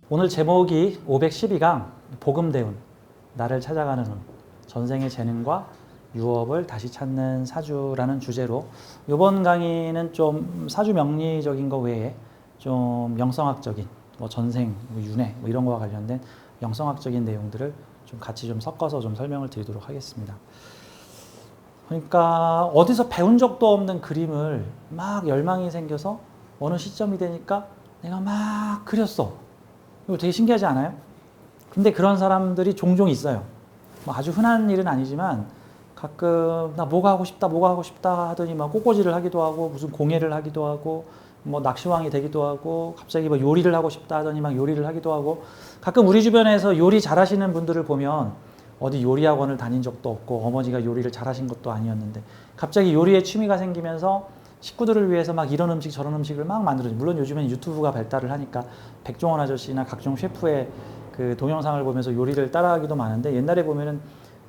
오늘 제목이 512강 복음대운 나를 찾아가는 운 전생의 재능과 유업을 다시 찾는 사주라는 주제로 이번 강의는 좀 사주 명리적인 거 외에 좀 영성학적인 뭐 전생, 뭐 윤회 뭐 이런 거와 관련된 영성학적인 내용들을 좀 같이 좀 섞어서 좀 설명을 드리도록 하겠습니다. 그러니까 어디서 배운 적도 없는 그림을 막 열망이 생겨서 어느 시점이 되니까 내가 막 그렸어. 이거 되게 신기하지 않아요? 근데 그런 사람들이 종종 있어요. 뭐 아주 흔한 일은 아니지만 가끔 나 뭐가 하고 싶다 하더니 막 꽃꽂이를 하기도 하고 무슨 공예를 하기도 하고 뭐 낚시왕이 되기도 하고 갑자기 뭐 요리를 하고 싶다 하더니 막 요리를 하기도 하고 가끔 우리 주변에서 요리 잘하시는 분들을 보면 어디 요리학원을 다닌 적도 없고 어머니가 요리를 잘하신 것도 아니었는데 갑자기 요리에 취미가 생기면서 식구들을 위해서 막 이런 음식 저런 음식을 막 만들어요. 물론 요즘엔 유튜브가 발달을 하니까 백종원 아저씨나 각종 셰프의 그 동영상을 보면서 요리를 따라하기도 많은데 옛날에 보면은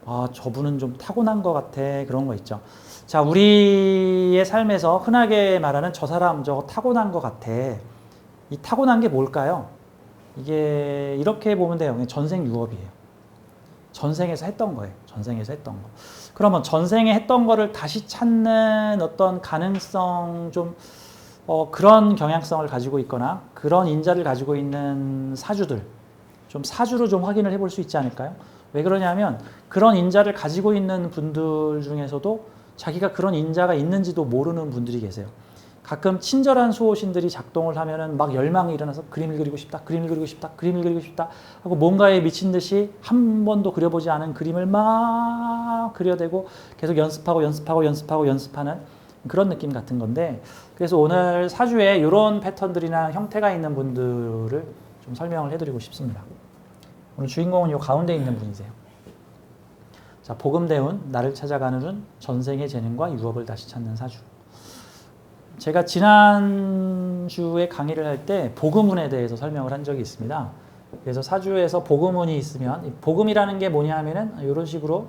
아 저분은 좀 타고난 것 같아 그런 거 있죠. 자 우리의 삶에서 흔하게 말하는 저 사람 저거 타고난 것 같아. 이 타고난 게 뭘까요? 이게 이렇게 보면 돼요. 전생 유업이에요. 전생에서 했던 거예요. 전생에서 했던 거. 그러면 전생에 했던 거를 다시 찾는 어떤 가능성 좀 그런 경향성을 가지고 있거나 그런 인자를 가지고 있는 사주들 좀 사주로 좀 확인을 해볼 수 있지 않을까요? 왜 그러냐면 그런 인자를 가지고 있는 분들 중에서도 자기가 그런 인자가 있는지도 모르는 분들이 계세요. 가끔 친절한 수호신들이 작동을 하면은 막 열망이 일어나서 그림을 그리고 싶다, 그림을 그리고 싶다, 그림을 그리고 싶다 하고 뭔가에 미친 듯이 한 번도 그려보지 않은 그림을 막 그려대고 계속 연습하는 그런 느낌 같은 건데 그래서 오늘 사주에 이런 패턴들이나 형태가 있는 분들을 좀 설명을 해드리고 싶습니다. 오늘 주인공은 이 가운데 있는 분이세요. 자, 복음대운 나를 찾아가는 운 전생의 재능과 유업을 다시 찾는 사주. 제가 지난주에 강의를 할 때 복음운에 대해서 설명을 한 적이 있습니다. 그래서 사주에서 복음운이 있으면 복음이라는 게 뭐냐 하면은 이런 식으로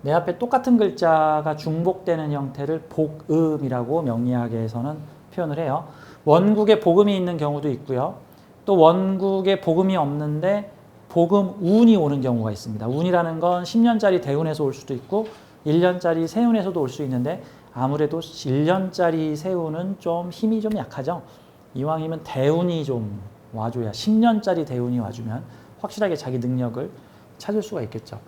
내 앞에 똑같은 글자가 중복되는 형태를 복음이라고 명리학에서는 표현을 해요. 원국에 복음이 있는 경우도 있고요. 또 원국에 복음이 없는데 복음운이 오는 경우가 있습니다. 운이라는 건 10년짜리 대운에서 올 수도 있고 1년짜리 세운에서도 올 수 있는데 아무래도 1년짜리 세운은 좀 힘이 좀 약하죠. 이왕이면 대운이 좀 와줘야 10년짜리 대운이 와주면 확실하게 자기 능력을 찾을 수가 있겠죠.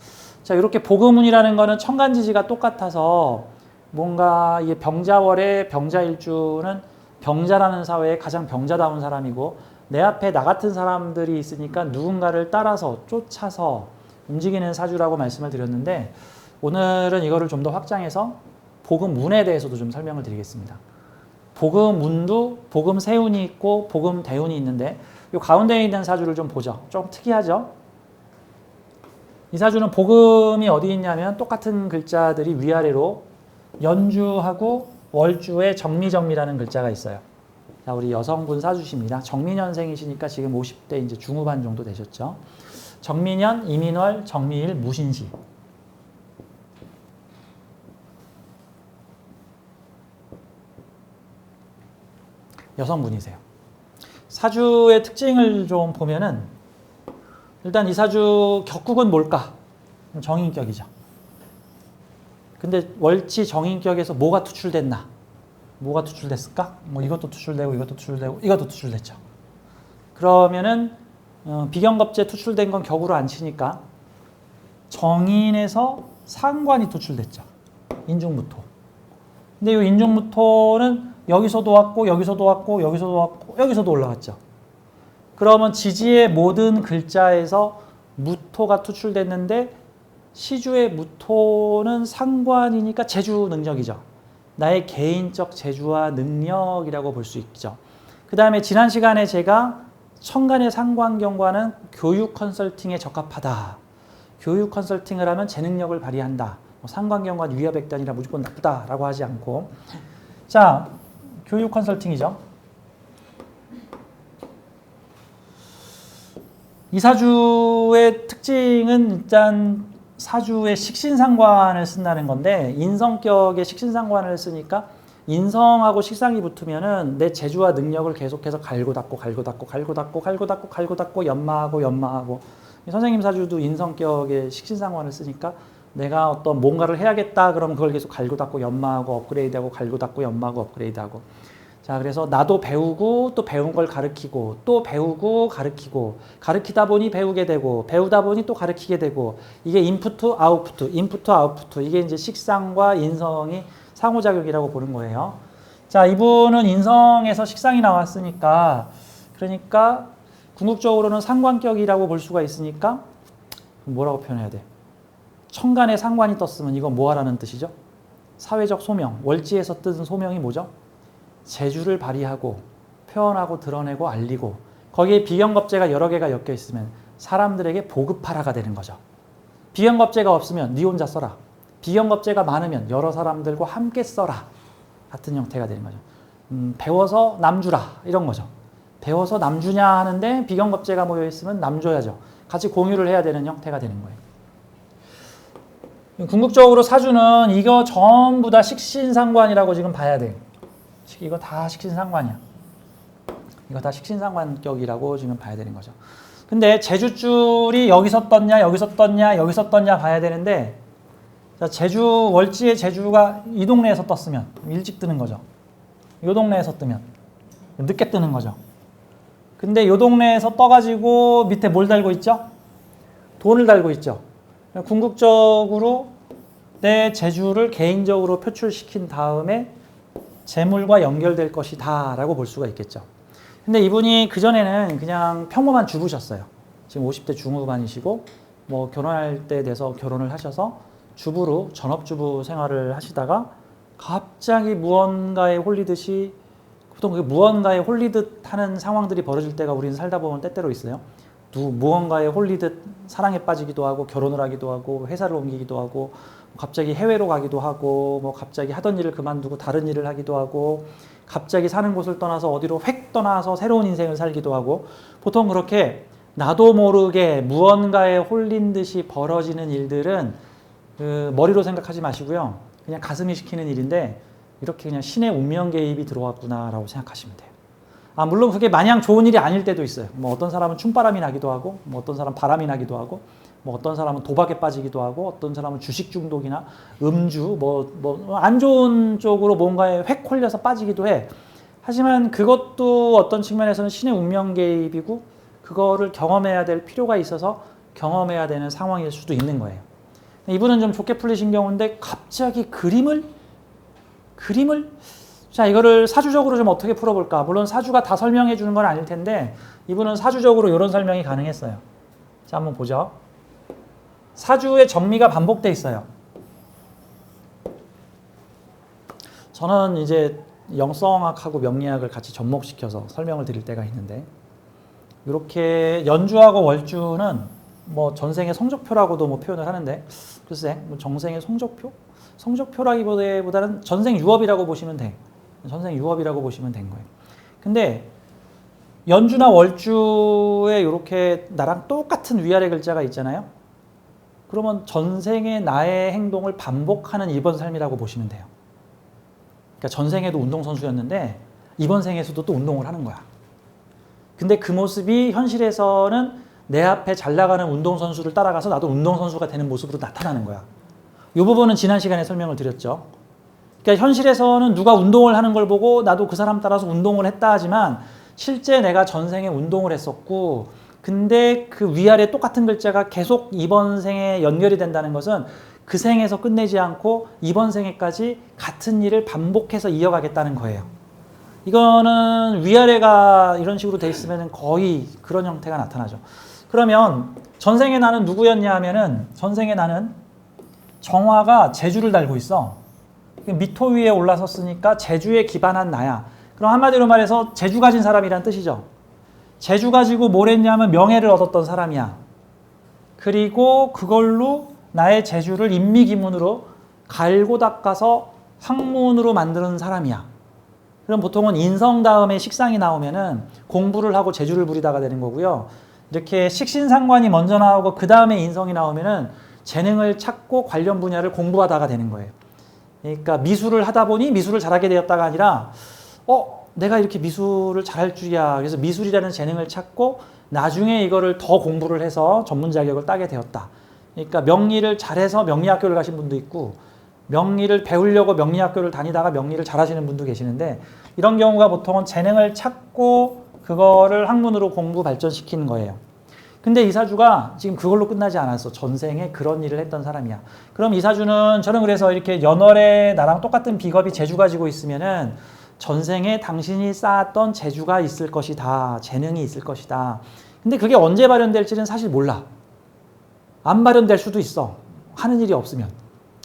자, 이렇게 복음운이라는 거는 천간지지가 똑같아서 뭔가 이 병자월의 병자일주는 병자라는 사회에 가장 병자다운 사람이고 내 앞에 나 같은 사람들이 있으니까 누군가를 따라서 쫓아서 움직이는 사주라고 말씀을 드렸는데 오늘은 이거를 좀 더 확장해서 복음운에 대해서도 좀 설명을 드리겠습니다. 복음운도 복음세운이 있고 복음대운이 있는데 이 가운데 있는 사주를 좀 보죠. 좀 특이하죠? 이 사주는 복음이 어디 있냐면 똑같은 글자들이 위아래로 연주하고 월주에 정미정미라는 글자가 있어요. 자, 우리 여성분 사주십니다. 정민년생이시니까 지금 50대 이제 중후반 정도 되셨죠. 정민년, 이민월, 정미일, 무신시. 여성분이세요. 사주의 특징을 좀 보면은 일단 이 사주 격국은 뭘까? 정인격이죠. 근데 월치 정인격에서 뭐가 투출됐나? 뭐가 투출됐을까? 뭐 이것도 투출되고 이것도 투출되고 이것도 투출됐죠. 그러면은 비경겁제 투출된 건 격으로 안 치니까 정인에서 상관이 투출됐죠. 인중무토. 근데 이 인중무토는 여기서도 왔고 여기서도 왔고 여기서도 왔고 여기서도 올라갔죠. 그러면 지지의 모든 글자에서 무토가 투출됐는데 시주의 무토는 상관이니까 재주 능력이죠. 나의 개인적 재주와 능력이라고 볼 수 있죠. 그 다음에 지난 시간에 제가 천간의 상관경과는 교육 컨설팅에 적합하다. 교육 컨설팅을 하면 재 능력을 발휘한다. 상관경과 유야백단이라 무조건 나쁘다라고 하지 않고 자, 교육 컨설팅이죠. 이 사주의 특징은 일단 사주의 식신상관을 쓴다는 건데 인성격의 식신상관을 쓰니까 인성하고 식상이 붙으면은 내 재주와 능력을 계속해서 갈고 닦고 연마하고 선생님 사주도 인성격의 식신상관을 쓰니까 내가 어떤 뭔가를 해야겠다 그러면 그걸 계속 갈고 닦고 연마하고 업그레이드하고 갈고 닦고 연마하고 업그레이드하고 자 그래서 나도 배우고 또 배운 걸 가르치고 또 배우고 가르치고 가르치다 보니 배우게 되고 배우다 보니 또 가르치게 되고 이게 인풋 아웃풋 이게 이제 식상과 인성이 상호작용이라고 보는 거예요. 자 이분은 인성에서 식상이 나왔으니까 그러니까 궁극적으로는 상관격이라고 볼 수가 있으니까 뭐라고 표현해야 돼? 천간에 상관이 떴으면 이건 뭐 하라는 뜻이죠? 사회적 소명, 월지에서 뜬 소명이 뭐죠? 재주를 발휘하고 표현하고 드러내고 알리고 거기에 비경겁제가 여러 개가 엮여 있으면 사람들에게 보급하라가 되는 거죠. 비경겁제가 없으면 네 혼자 써라. 비경겁제가 많으면 여러 사람들과 함께 써라. 같은 형태가 되는 거죠. 배워서 남 주라 이런 거죠. 배워서 남 주냐 하는데 비경겁제가 모여 있으면 남 줘야죠. 같이 공유를 해야 되는 형태가 되는 거예요. 궁극적으로 사주는 이거 전부 다 식신상관이라고 지금 봐야 돼. 이거 다 식신상관이야. 이거 다 식신상관격이라고 지금 봐야 되는 거죠. 근데 재주줄이 여기서 떴냐 여기서 떴냐 봐야 되는데 자, 재주 월지의 재주가 이 동네에서 떴으면 일찍 뜨는 거죠. 이 동네에서 뜨면 늦게 뜨는 거죠. 근데 이 동네에서 떠가지고 밑에 뭘 달고 있죠? 돈을 달고 있죠. 궁극적으로 내 재주를 개인적으로 표출시킨 다음에 재물과 연결될 것이다 라고 볼 수가 있겠죠. 근데 이분이 그전에는 그냥 평범한 주부셨어요. 지금 50대 중후반이시고 뭐 결혼할 때 돼서 결혼을 하셔서 주부로 전업주부 생활을 하시다가 갑자기 무언가에 홀리듯이 보통 그 무언가에 홀리듯 하는 상황들이 벌어질 때가 우리는 살다 보면 때때로 있어요. 무언가에 홀리듯 사랑에 빠지기도 하고 결혼을 하기도 하고 회사를 옮기기도 하고 갑자기 해외로 가기도 하고 뭐 갑자기 하던 일을 그만두고 다른 일을 하기도 하고 갑자기 사는 곳을 떠나서 어디로 획 떠나서 새로운 인생을 살기도 하고 보통 그렇게 나도 모르게 무언가에 홀린 듯이 벌어지는 일들은 그 머리로 생각하지 마시고요. 그냥 가슴이 시키는 일인데 이렇게 그냥 신의 운명 개입이 들어왔구나라고 생각하시면 돼요. 아, 물론 그게 마냥 좋은 일이 아닐 때도 있어요. 뭐 어떤 사람은 춤바람이 나기도 하고, 뭐 어떤 사람은 바람이 나기도 하고, 뭐 어떤 사람은 도박에 빠지기도 하고, 어떤 사람은 주식 중독이나 음주, 안 좋은 쪽으로 뭔가에 획 홀려서 빠지기도 해. 하지만 그것도 어떤 측면에서는 신의 운명 개입이고, 그거를 경험해야 될 필요가 있어서 경험해야 되는 상황일 수도 있는 거예요. 이분은 좀 좋게 풀리신 경우인데, 갑자기 그림을 자, 이거를 사주적으로 좀 어떻게 풀어볼까? 물론 사주가 다 설명해 주는 건 아닐 텐데 이분은 사주적으로 이런 설명이 가능했어요. 자, 한번 보죠. 사주의 정미가 반복돼 있어요. 저는 이제 영성학하고 명리학을 같이 접목시켜서 설명을 드릴 때가 있는데 이렇게 연주하고 월주는 뭐 전생의 성적표라고도 뭐 표현을 하는데 글쎄 뭐 정생의 성적표? 성적표라기보다는 전생 유업이라고 보시면 돼. 전생 유업이라고 보시면 된 거예요. 근데 연주나 월주에 이렇게 나랑 똑같은 위아래 글자가 있잖아요. 그러면 전생의 나의 행동을 반복하는 이번 삶이라고 보시면 돼요. 그러니까 전생에도 운동선수였는데 이번 생에서도 또 운동을 하는 거야. 근데 그 모습이 현실에서는 내 앞에 잘 나가는 운동선수를 따라가서 나도 운동선수가 되는 모습으로 나타나는 거야. 이 부분은 지난 시간에 설명을 드렸죠. 그러니까 현실에서는 누가 운동을 하는 걸 보고 나도 그 사람 따라서 운동을 했다 하지만 실제 내가 전생에 운동을 했었고 근데 그 위아래 똑같은 글자가 계속 이번 생에 연결이 된다는 것은 그 생에서 끝내지 않고 이번 생에까지 같은 일을 반복해서 이어가겠다는 거예요. 이거는 위아래가 이런 식으로 돼 있으면 거의 그런 형태가 나타나죠. 그러면 전생에 나는 누구였냐 하면은 전생에 나는 정화가 재주를 달고 있어. 미토 위에 올라섰으니까 재주에 기반한 나야. 그럼 한마디로 말해서 재주 가진 사람이란 뜻이죠. 재주 가지고 뭘 했냐면 명예를 얻었던 사람이야. 그리고 그걸로 나의 재주를 인미기문으로 갈고 닦아서 학문으로 만드는 사람이야. 그럼 보통은 인성 다음에 식상이 나오면은 공부를 하고 재주를 부리다가 되는 거고요. 이렇게 식신상관이 먼저 나오고 그 다음에 인성이 나오면은 재능을 찾고 관련 분야를 공부하다가 되는 거예요. 그러니까 미술을 하다 보니 미술을 잘하게 되었다가 아니라 내가 이렇게 미술을 잘할 줄이야. 그래서 미술이라는 재능을 찾고 나중에 이거를 더 공부를 해서 전문 자격을 따게 되었다. 그러니까 명리를 잘해서 명리학교를 가신 분도 있고 명리를 배우려고 명리학교를 다니다가 명리를 잘하시는 분도 계시는데 이런 경우가 보통은 재능을 찾고 그거를 학문으로 공부 발전시키는 거예요. 근데 이 사주가 지금 그걸로 끝나지 않았어. 전생에 그런 일을 했던 사람이야. 그럼 이 사주는 저는 그래서 이렇게 연월에 나랑 똑같은 비겁이 재주 가지고 있으면은 전생에 당신이 쌓았던 재주가 있을 것이다. 재능이 있을 것이다. 근데 그게 언제 발현될지는 사실 몰라. 안 발현될 수도 있어. 하는 일이 없으면.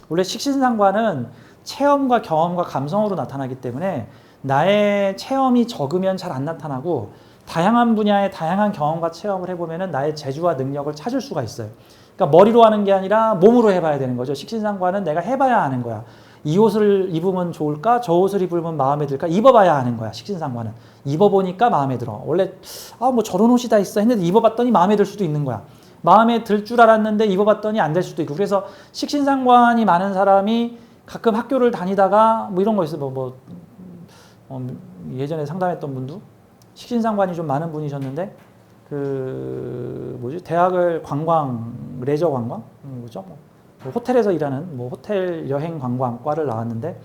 원래 식신상관은 체험과 경험과 감성으로 나타나기 때문에 나의 체험이 적으면 잘 안 나타나고 다양한 분야의 다양한 경험과 체험을 해보면 나의 재주와 능력을 찾을 수가 있어요. 그러니까 머리로 하는 게 아니라 몸으로 해봐야 되는 거죠. 식신상관은 내가 해봐야 하는 거야. 이 옷을 입으면 좋을까? 저 옷을 입으면 마음에 들까? 입어봐야 하는 거야. 식신상관은. 입어보니까 마음에 들어. 원래 뭐 저런 옷이 다 있어 했는데 입어봤더니 마음에 들 수도 있는 거야. 마음에 들 줄 알았는데 입어봤더니 안 될 수도 있고. 그래서 식신상관이 많은 사람이 가끔 학교를 다니다가 뭐 이런 거 있어요. 예전에 상담했던 분도 식신상관이 좀 많은 분이셨는데 대학을 레저 관광? 호텔에서 일하는 호텔 여행 관광과를 나왔는데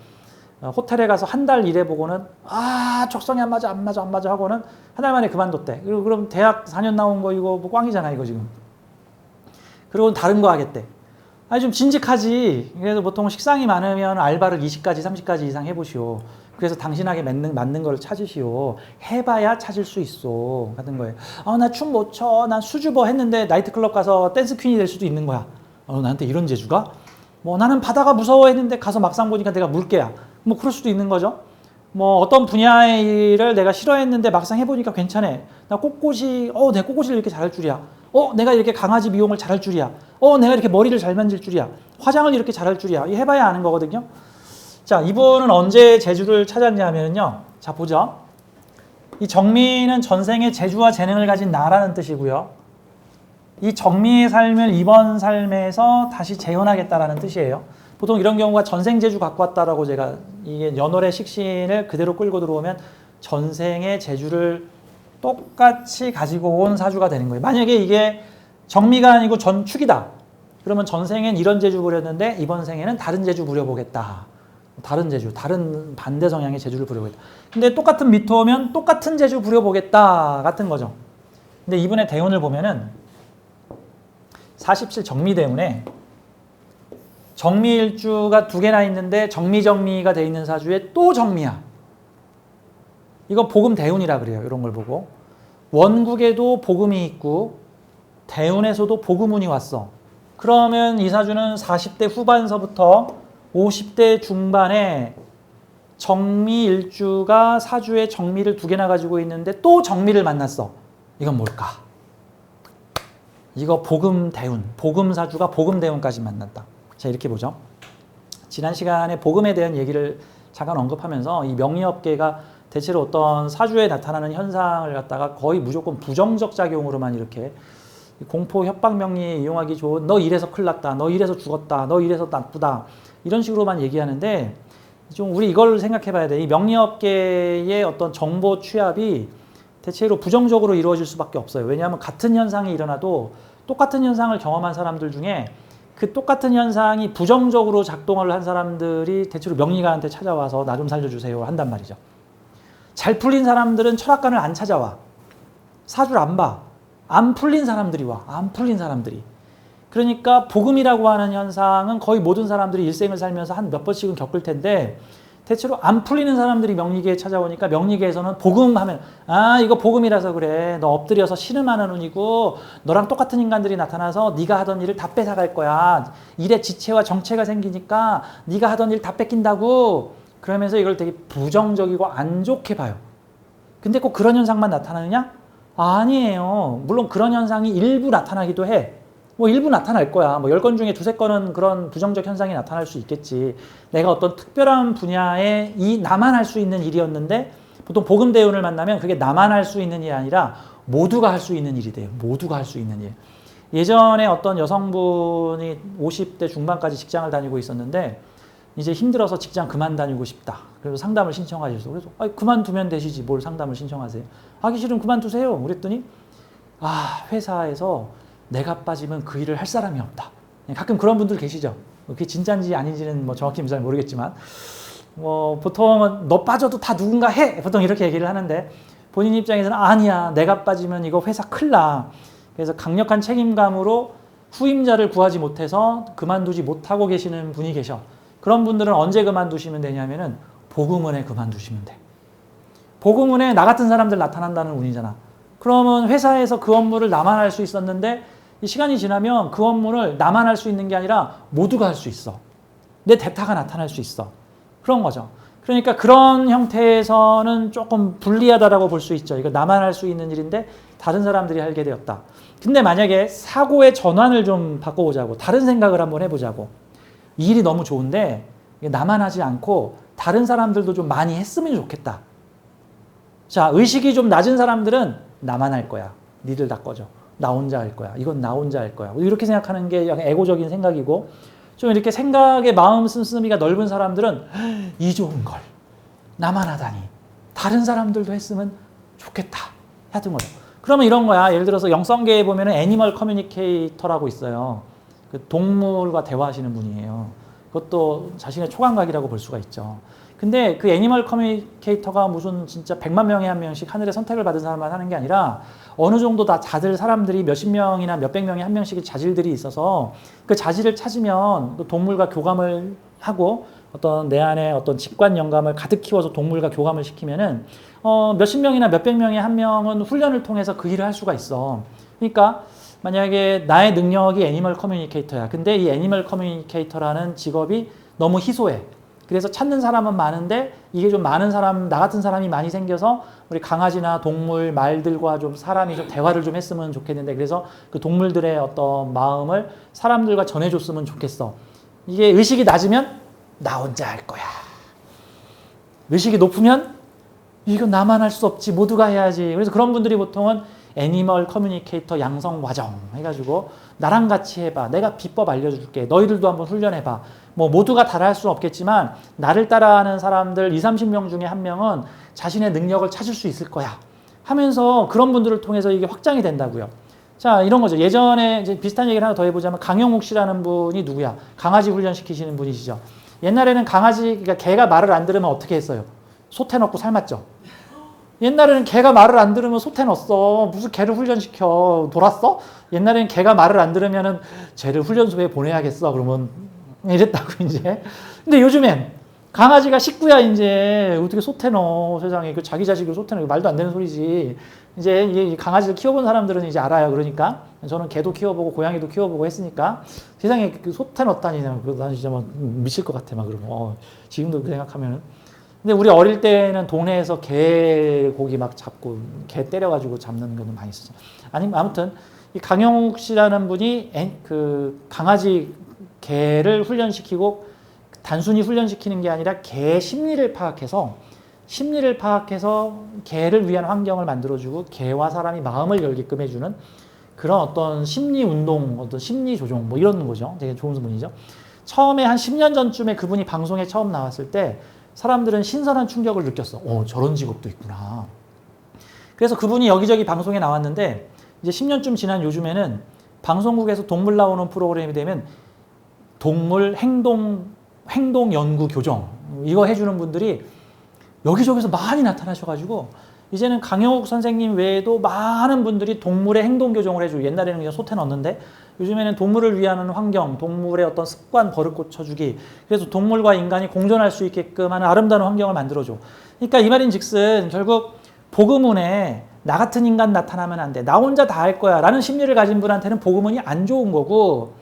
호텔에 가서 한 달 일해보고는 적성이 안 맞아 하고는 한 달 만에 그만뒀대. 그리고 그럼 대학 4년 나온 거 이거 뭐 꽝이잖아 이거 지금. 그리고 다른 거 하겠대. 좀 진직하지. 그래서 보통 식상이 많으면 알바를 20가지 30가지 이상 해보시오. 그래서 당신에게 맞는 걸 찾으시오. 해봐야 찾을 수 있어. 같은 거예요. 나 춤 못 춰. 난 수줍어 했는데 나이트클럽 가서 댄스 퀸이 될 수도 있는 거야. 나한테 이런 재주가? 나는 바다가 무서워 했는데 가서 막상 보니까 내가 물개야. 그럴 수도 있는 거죠. 어떤 분야의 일을 내가 싫어했는데 막상 해보니까 괜찮아. 나 꽃꽂이, 내가 꽃꽂이를 이렇게 잘할 줄이야. 내가 이렇게 강아지 미용을 잘할 줄이야. 내가 이렇게 머리를 잘 만질 줄이야. 화장을 이렇게 잘할 줄이야. 해봐야 아는 거거든요. 자, 이분은 언제 재주를 찾았냐면요. 자, 보죠. 이 정미는 전생에 재주와 재능을 가진 나라는 뜻이고요. 이 정미의 삶을 이번 삶에서 다시 재현하겠다라는 뜻이에요. 보통 이런 경우가 전생 재주 갖고 왔다라고 제가 이게 연월의 식신을 그대로 끌고 들어오면 전생의 재주를 똑같이 가지고 온 사주가 되는 거예요. 만약에 이게 정미가 아니고 전축이다. 그러면 전생엔 이런 재주 부렸는데 이번 생에는 다른 재주 부려보겠다. 다른 재주, 다른 반대 성향의 재주를 부려보겠다. 근데 똑같은 미토면 똑같은 재주 부려보겠다 같은 거죠. 근데 이분의 대운을 보면은 47 정미대운에 정미일주가 2개나 있는데 정미가 돼 있는 사주에 또 정미야. 이거 복음대운이라 그래요. 이런 걸 보고. 원국에도 복음이 있고 대운에서도 복음운이 왔어. 그러면 이 사주는 40대 후반서부터 50대 중반에 정미일주가 사주에 정미를 2개나 가지고 있는데 또 정미를 만났어. 이건 뭘까? 이거 복음대운, 복음사주가 복음대운까지 만났다. 자, 이렇게 보죠. 지난 시간에 복음에 대한 얘기를 잠깐 언급하면서 이 명리업계가 대체로 어떤 사주에 나타나는 현상을 갖다가 거의 무조건 부정적 작용으로만 이렇게 공포 협박 명리에 이용하기 좋은 너 이래서 큰일 났다, 너 이래서 죽었다, 너 이래서 나쁘다 이런 식으로만 얘기하는데 좀 우리 이걸 생각해 봐야 돼. 이 명리업계의 어떤 정보 취합이 대체로 부정적으로 이루어질 수밖에 없어요. 왜냐하면 같은 현상이 일어나도 똑같은 현상을 경험한 사람들 중에 그 똑같은 현상이 부정적으로 작동을 한 사람들이 대체로 명리가한테 찾아와서 나 좀 살려주세요 한단 말이죠. 잘 풀린 사람들은 철학관을 안 찾아와. 사주를 안 봐. 안 풀린 사람들이 와. 안 풀린 사람들이. 그러니까 복음이라고 하는 현상은 거의 모든 사람들이 일생을 살면서 한 몇 번씩은 겪을 텐데 대체로 안 풀리는 사람들이 명리계에 찾아오니까 명리계에서는 복음하면 이거 복음이라서 그래. 너 엎드려서 신음하는 운이고 너랑 똑같은 인간들이 나타나서 네가 하던 일을 다 뺏어갈 거야. 일에 지체와 정체가 생기니까 네가 하던 일 다 뺏긴다고. 그러면서 이걸 되게 부정적이고 안 좋게 봐요. 근데 꼭 그런 현상만 나타나느냐? 아니에요. 물론 그런 현상이 일부 나타나기도 해. 일부 나타날 거야. 10건 중에 2~3건은 그런 부정적 현상이 나타날 수 있겠지. 내가 어떤 특별한 분야에 나만 할 수 있는 일이었는데 보통 복음대운을 만나면 그게 나만 할 수 있는 일이 아니라 모두가 할 수 있는 일이 돼요. 모두가 할 수 있는 일. 예전에 어떤 여성분이 50대 중반까지 직장을 다니고 있었는데 이제 힘들어서 직장 그만 다니고 싶다. 그래서 상담을 신청하셨어. 그래서 그만두면 되시지 뭘 상담을 신청하세요. 하기 싫으면 그만두세요. 그랬더니 회사에서 내가 빠지면 그 일을 할 사람이 없다. 가끔 그런 분들 계시죠. 그게 진짜인지 아닌지는 뭐 정확히 잘 모르겠지만 보통은 너 빠져도 다 누군가 해. 보통 이렇게 얘기를 하는데 본인 입장에서는 아니야. 내가 빠지면 이거 회사 큰일 나. 그래서 강력한 책임감으로 후임자를 구하지 못해서 그만두지 못하고 계시는 분이 계셔. 그런 분들은 언제 그만두시면 되냐면은 복음은에 그만두시면 돼. 복음은에 나 같은 사람들 나타난다는 운이잖아. 그러면 회사에서 그 업무를 나만 할 수 있었는데 이 시간이 지나면 그 업무를 나만 할 수 있는 게 아니라 모두가 할 수 있어. 내 대타가 나타날 수 있어. 그런 거죠. 그러니까 그런 형태에서는 조금 불리하다라고 볼 수 있죠. 이거 나만 할 수 있는 일인데 다른 사람들이 하게 되었다. 근데 만약에 사고의 전환을 좀 바꿔보자고, 다른 생각을 한번 해보자고. 이 일이 너무 좋은데 나만 하지 않고 다른 사람들도 좀 많이 했으면 좋겠다. 자, 의식이 좀 낮은 사람들은 나만 할 거야. 니들 다 꺼져. 나 혼자 할 거야. 이건 나 혼자 할 거야. 이렇게 생각하는 게 약간 에고적인 생각이고, 좀 이렇게 생각의 마음 씀씀이가 넓은 사람들은 이 좋은 걸 나만 하다니 다른 사람들도 했으면 좋겠다. 하여튼 거죠. 그러면 이런 거야. 예를 들어서 영성계에 보면은 애니멀 커뮤니케이터라고 있어요. 그 동물과 대화하시는 분이에요. 그것도 자신의 초감각이라고 볼 수가 있죠. 근데 그 애니멀 커뮤니케이터가 무슨 진짜 100만 명에 한 명씩 하늘의 선택을 받은 사람만 하는 게 아니라 어느 정도 다 자질 사람들이 몇십 명이나 몇백 명에 한 명씩의 자질들이 있어서 그 자질을 찾으면 그 동물과 교감을 하고 어떤 내 안에 어떤 직관 영감을 가득 키워서 동물과 교감을 시키면은 몇십 명이나 몇백 명에 한 명은 훈련을 통해서 그 일을 할 수가 있어. 그러니까 만약에 나의 능력이 애니멀 커뮤니케이터야. 근데 이 애니멀 커뮤니케이터라는 직업이 너무 희소해. 그래서 찾는 사람은 많은데 이게 좀 많은 사람, 나 같은 사람이 많이 생겨서 우리 강아지나 동물, 말들과 좀 사람이 좀 대화를 좀 했으면 좋겠는데 그래서 그 동물들의 어떤 마음을 사람들과 전해줬으면 좋겠어. 이게 의식이 낮으면 나 혼자 할 거야. 의식이 높으면 이건 나만 할 수 없지. 모두가 해야지. 그래서 그런 분들이 보통은 애니멀 커뮤니케이터 양성 과정 해가지고 나랑 같이 해봐. 내가 비법 알려줄게. 너희들도 한번 훈련해봐. 뭐 모두가 다 할 수는 없겠지만 나를 따라하는 사람들 20, 30명 중에 한 명은 자신의 능력을 찾을 수 있을 거야. 하면서 그런 분들을 통해서 이게 확장이 된다고요. 자, 이런 거죠. 예전에 이제 비슷한 얘기를 하나 더 해보자면 강영욱 씨라는 분이 누구야? 강아지 훈련시키시는 분이시죠. 옛날에는 그러니까 개가 말을 안 들으면 어떻게 했어요? 솥에 넣고 삶았죠. 옛날에는 개가 말을 안 들으면 솥에 넣었어. 무슨 개를 훈련시켜. 돌았어? 옛날에는 개가 말을 안 들으면은 쟤를 훈련소에 보내야겠어. 그러면 이랬다고 이제. 근데 요즘엔 강아지가 식구야 이제. 어떻게 솥에 넣어. 세상에. 그 자기 자식을 솥에 넣어. 말도 안 되는 소리지. 이제 이 강아지를 키워본 사람들은 이제 알아요. 그러니까 저는 개도 키워보고 고양이도 키워보고 했으니까 세상에 그 솥에 넣었다니. 난 진짜 막 미칠 것 같아. 막 그러면 지금도 생각하면은. 근데 우리 어릴 때는 동네에서 개 고기 막 잡고 개 때려가지고 잡는 거는 많이 있었죠. 아무튼 이 강영욱 씨라는 분이 그 강아지 개를 훈련시키고 단순히 훈련시키는 게 아니라 개 심리를 파악해서 개를 위한 환경을 만들어주고 개와 사람이 마음을 열게끔 해주는 그런 어떤 심리 운동, 어떤 심리 조종 뭐 이런 거죠. 되게 좋은 분이죠. 처음에 한 10년 전쯤에 그분이 방송에 처음 나왔을 때 사람들은 신선한 충격을 느꼈어. 저런 직업도 있구나. 그래서 그분이 여기저기 방송에 나왔는데 이제 10년쯤 지난 요즘에는 방송국에서 동물 나오는 프로그램이 되면 동물 행동 연구 교정 이거 해주는 분들이 여기저기서 많이 나타나셔가지고 이제는 강영욱 선생님 외에도 많은 분들이 동물의 행동 교정을 해주고 옛날에는 그냥 솥에 넣었는데 요즘에는 동물을 위한 환경, 동물의 어떤 습관, 버릇 고쳐주기 그래서 동물과 인간이 공존할 수 있게끔 하는 아름다운 환경을 만들어줘. 그러니까 이 말인즉슨 결국 복음운에 나 같은 인간 나타나면 안 돼. 나 혼자 다 할 거야 라는 심리를 가진 분한테는 복음운이 안 좋은 거고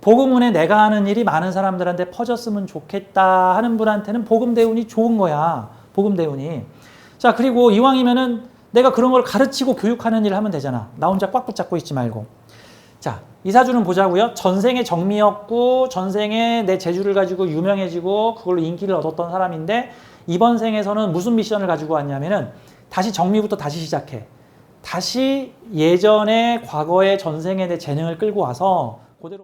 복음운에 내가 하는 일이 많은 사람들한테 퍼졌으면 좋겠다 하는 분한테는 복음대운이 좋은 거야. 복음대운이. 자, 그리고 이왕이면은 내가 그런 걸 가르치고 교육하는 일을 하면 되잖아. 나 혼자 꽉 붙잡고 있지 말고. 자, 이사주는 보자고요. 전생에 정미였고 전생에 내 재주를 가지고 유명해지고 그걸로 인기를 얻었던 사람인데 이번 생에서는 무슨 미션을 가지고 왔냐면은 다시 정미부터 다시 시작해. 다시 예전에 과거의 전생에 내 재능을 끌고 와서